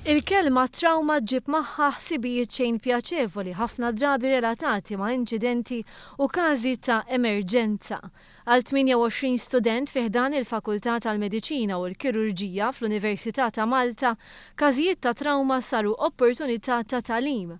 Il-kelma trauma ġib magħha ħsibijiet xejn pjaċevoli ħafna drabi relatati ma' inċidenti u każi ta' emerġenza. Għal 28 student fih dan il-Fakultà tal-Mediċina u l-Kirurġija fl-Università ta' Malta, każijiet ta' trauma saru opportunità ta' tagħlim.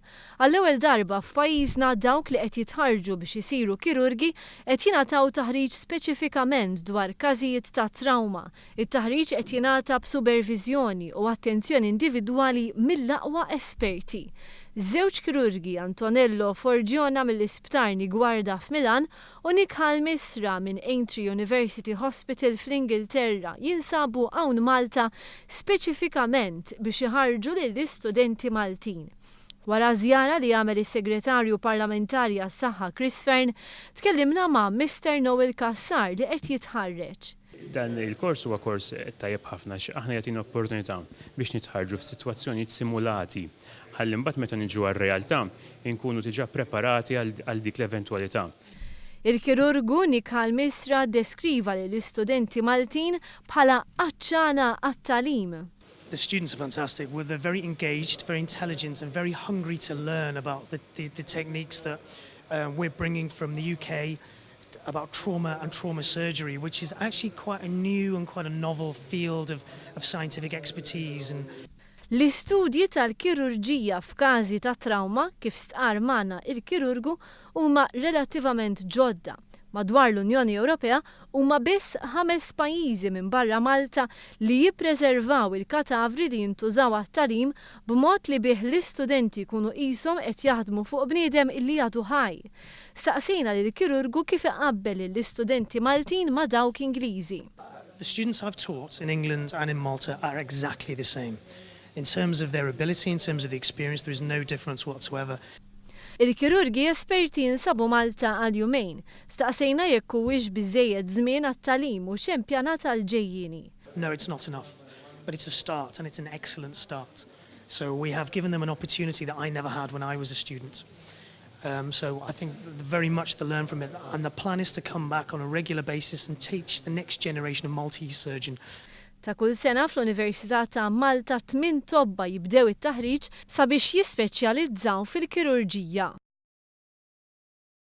Għall-ewwel darba f'pajjiżna dawk li qed jitħarġu biex isiru kirurgi qed jingħataw taħriġ speċifikament dwar każijiet ta' trauma. It-taħriġ qed jingħata b'superviżjoni u attenzjoni individwali mill-aqwa esperti. Zewg kirurgi Antonello Forgiona mill-Isptar Nigwarda f'Milan u Nikhal Misra minn Aintree University Hospital fl-Ingilterra jinsabu hawn Malta speċifikament biex iħarġu lill-istudenti Maltin. Wara żjara li għamel is-Segretarju Parlamentari għas-Saħħa Chris Fern, tkellimna ma' Mr. Noel Kassar li qed jitħarreġ. Dan il-kors huwa kors tajjeb ħafna aħna jagħtina opportunità biex nitħarġu f'sitwazzjonijiet simulati. Ħalli mbagħad meta niġu għar-realtà inkunu diġà preparati għal dik l-eventwalità. Il-kirurgu Nikhal Misra deskriva lill-istudenti Maltin bħala għaċċana għat-tagħlim. The students are fantastic. They're very engaged, very intelligent and very hungry to learn about the techniques that we're bringing from the UK about trauma and trauma surgery, which is actually quite a new and quite a novel field of scientific expertise. L-istudji tal-kirurġija f'każi ta' trauma kif stqar magħna il-kirurgu huma relattivament ġodda. Madwar l-Unjoni Ewropea huma biss 5 pajjiżi minn barra Malta li jippreservaw il-katavri li jintużaw għat-tagħlim b'mod li bih l-istudenti jkunu qishom qed jaħdmu fuq bniedem illi għadu ħaj. Staqsejna lill-kirurgu kif iqabbel l-istudenti Maltin ma' dawk Ingliżi. The students I've taught in England and in Malta are exactly the same. In terms of their ability, in terms of the experience, there is no difference whatsoever. Il-kirurgi esperti jinsabu Malta għal jumejn. Staqsejna jekk huwiex biżżejjed żmien għat-tagħlim u x'empjanat għal ġejjieni. No, it's not enough, but it's a start and it's an excellent start. So we have given them an opportunity that I never had when I was a student. So I think very much to learn from it, and the plan is to come back on a regular basis and teach the next generation of Maltese surgeon. Ta' kull sena fl-Università ta' Malta 8 tobba jibdew it-taħriġ sabiex jispeċjalizzaw fil-kirurġija.